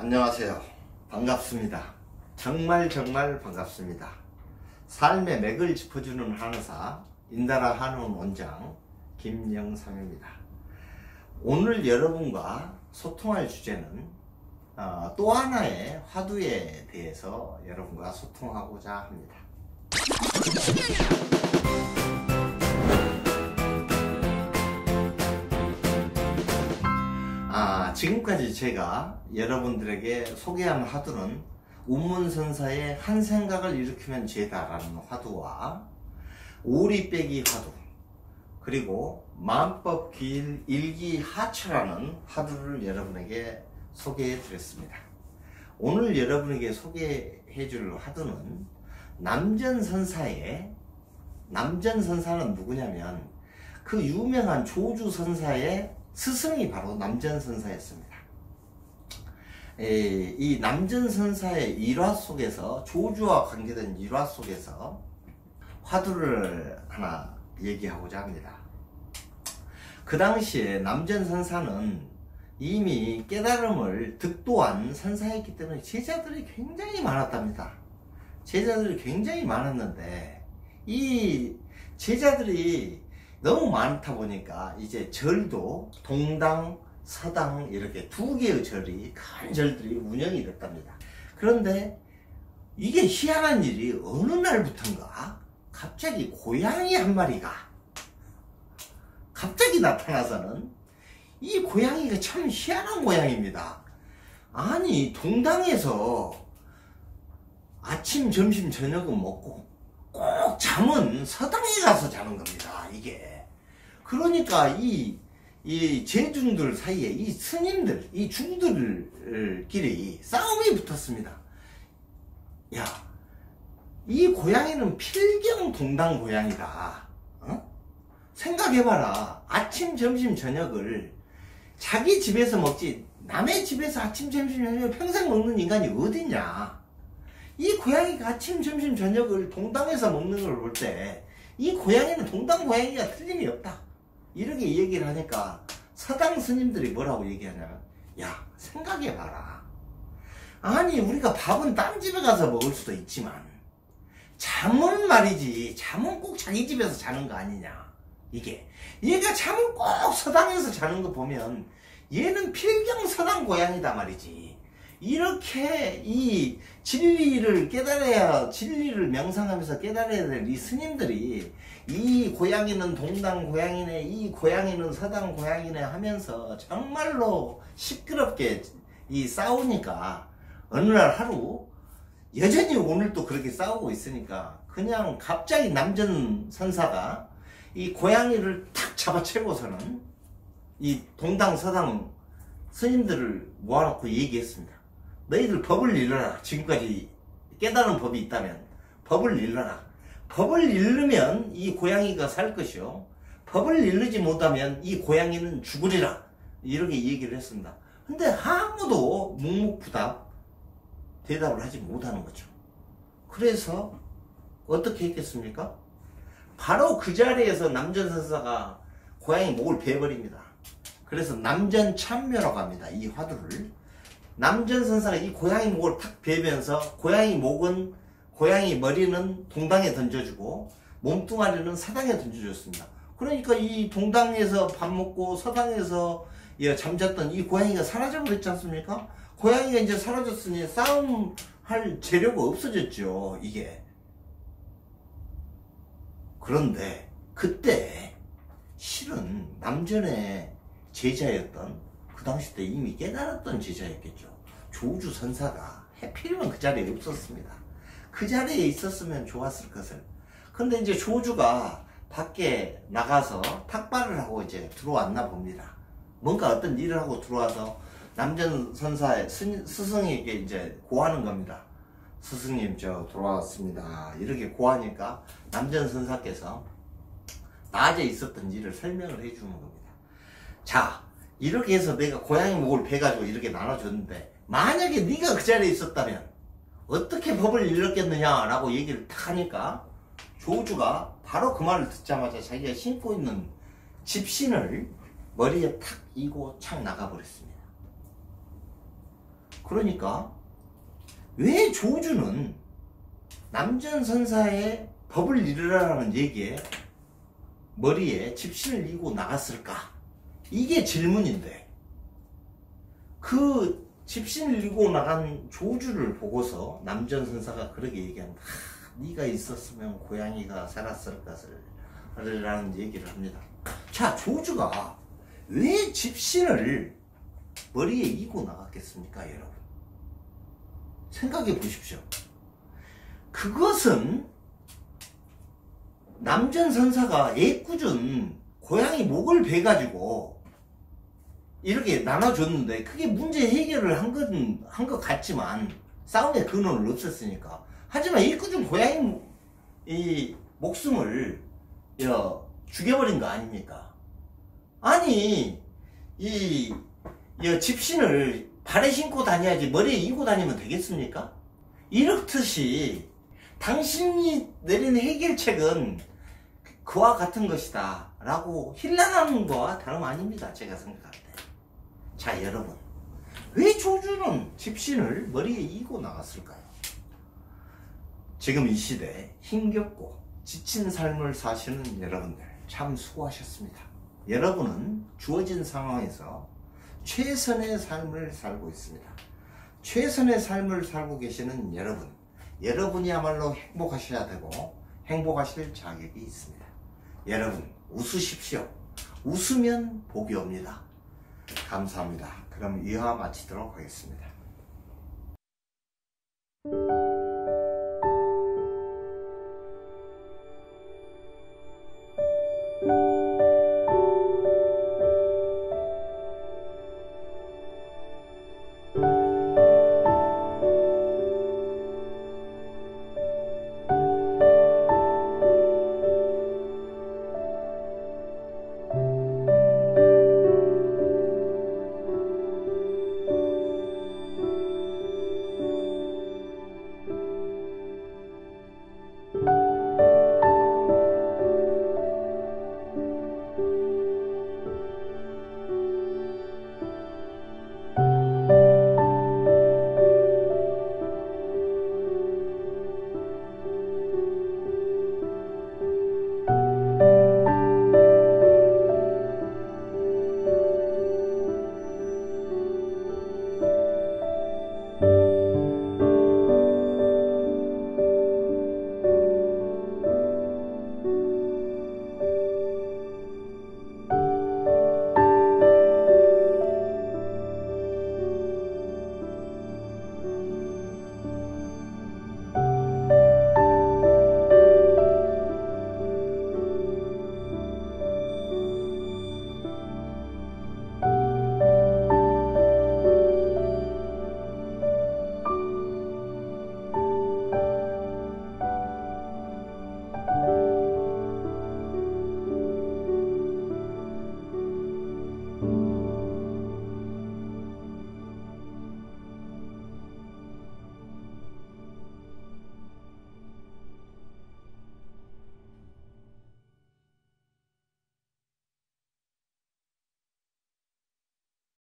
안녕하세요. 반갑습니다. 정말 반갑습니다. 삶의 맥을 짚어주는 한의사 인다라 한의원 원장 김영삼입니다. 오늘 여러분과 소통할 주제는 또 하나의 화두에 대해서 여러분과 소통하고자 합니다. 지금까지 제가 여러분들에게 소개한 화두는 운문선사의 한 생각을 일으키면 죄다라는 화두와 오리 빼기 화두, 그리고 만법기일 일기하처라는 화두를 여러분에게 소개해 드렸습니다. 오늘 여러분에게 소개해 줄 화두는 남전선사의, 남전선사는 누구냐면 그 유명한 조주선사의 스승이 바로 남전선사였습니다. 이 남전선사의 일화 속에서, 조주와 관계된 일화 속에서 화두를 하나 얘기하고자 합니다. 그 당시에 남전선사는 이미 깨달음을 득도한 선사였기 때문에 제자들이 굉장히 많았답니다. 제자들이 굉장히 많았는데 이 제자들이 너무 많다 보니까 이제 절도 동당, 서당 이렇게 두 개의 절이, 큰 절들이 운영이 됐답니다. 그런데 이게 희한한 일이 어느 날부터인가 갑자기 고양이 한 마리가 갑자기 나타나서는, 이 고양이가 참 희한한 고양이입니다. 아니, 동당에서 아침, 점심, 저녁은 먹고 꼭 잠은 서당에 가서 자는 겁니다. 이게 그러니까 이 제중들 사이에 이 스님들, 이 중들끼리 싸움이 붙었습니다. 야, 이 고양이는 필경 동당 고양이다. 생각해봐라. 아침, 점심, 저녁을 자기 집에서 먹지 남의 집에서 아침, 점심, 저녁을 평생 먹는 인간이 어딨냐. 이 고양이가 아침, 점심, 저녁을 동당에서 먹는 걸 볼 때 이 고양이는 동당 고양이가 틀림이 없다. 이렇게 얘기를 하니까 서당 스님들이 뭐라고 얘기하냐면, 야, 생각해봐라. 아니, 우리가 밥은 딴 집에 가서 먹을 수도 있지만 잠은 말이지, 잠은 꼭 자기 집에서 자는 거 아니냐. 이게 얘가 잠은 꼭 서당에서 자는 거 보면 얘는 필경 서당 고양이다 말이지. 이렇게 이 진리를 깨달아야, 진리를 명상하면서 깨달아야 될 이 스님들이 이 고양이는 동당 고양이네, 이 고양이는 서당 고양이네 하면서 정말로 시끄럽게 이 싸우니까 어느 날 하루, 여전히 오늘도 그렇게 싸우고 있으니까 그냥 갑자기 남전선사가 이 고양이를 탁 잡아채고서는 이 동당 서당 스님들을 모아놓고 얘기했습니다. 너희들 법을 일러라. 지금까지 깨달은 법이 있다면 법을 일러라. 법을 일르면 이 고양이가 살 것이요, 법을 일르지 못하면 이 고양이는 죽으리라. 이렇게 얘기를 했습니다. 근데 아무도 묵묵부답 대답을 하지 못하는 거죠. 그래서 어떻게 했겠습니까? 바로 그 자리에서 남전선사가 고양이 목을 베어버립니다. 그래서 남전참묘라고 합니다. 이 화두를 남전선사가 이 고양이 목을 탁 베면서 고양이 목은, 고양이 머리는 동당에 던져주고 몸뚱아리는 서당에 던져줬습니다. 그러니까 이 동당에서 밥 먹고 서당에서 잠잤던 이 고양이가 사라져버렸지 않습니까? 고양이가 이제 사라졌으니 싸움할 재료가 없어졌죠, 이게. 그런데 그때 실은 남전의 제자였던, 그 당시 때 이미 깨달았던 제자였겠죠. 조주선사가 해필이면 그 자리에 없었습니다. 그 자리에 있었으면 좋았을 것을. 근데 이제 조주가 밖에 나가서 탁발을 하고 이제 들어왔나 봅니다. 뭔가 어떤 일을 하고 들어와서 남전선사의 스승에게 이제 고하는 겁니다. 스승님, 저 돌아왔습니다. 이렇게 고하니까 남전선사께서 낮에 있었던 일을 설명을 해주는 겁니다. 자, 이렇게 해서 내가 고양이 목을 베가지고 이렇게 나눠줬는데, 만약에 네가 그 자리에 있었다면 어떻게 법을 일렀겠느냐 라고 얘기를 탁 하니까 조주가 바로 그 말을 듣자마자 자기가 신고 있는 집신을 머리에 탁 이고 착 나가버렸습니다. 그러니까 왜 조주는 남전선사의 법을 이루라는 얘기에 머리에 집신을 이고 나갔을까? 이게 질문인데, 그 집신을 이고 나간 조주를 보고서 남전선사가 그렇게 얘기한다. 네가 있었으면 고양이가 살았을 것을 라는 얘기를 합니다. 자, 조주가 왜 집신을 머리에 이고 나갔겠습니까, 여러분? 생각해 보십시오. 그것은 남전선사가 애꿎은 고양이 목을 베가지고 이렇게 나눠줬는데, 그게 문제 해결을 한 것 같지만 싸움의 근원은 없었으니까. 하지만 애꿎은 고양이 이 목숨을 죽여버린 거 아닙니까? 아니, 이 집신을 발에 신고 다녀야지 머리에 이고 다니면 되겠습니까? 이렇듯이 당신이 내린 해결책은 그와 같은 것이다 라고 힐난하는 거와 다름 아닙니다, 제가 생각할 때. 자, 여러분, 왜 조주는 집신을 머리에 이고 나갔을까요? 지금 이 시대에 힘겹고 지친 삶을 사시는 여러분들 참 수고하셨습니다. 여러분은 주어진 상황에서 최선의 삶을 살고 있습니다. 최선의 삶을 살고 계시는 여러분, 여러분이야말로 행복하셔야 되고 행복하실 자격이 있습니다. 여러분, 웃으십시오. 웃으면 복이 옵니다. 감사합니다. 그럼 이화 마치도록 하겠습니다.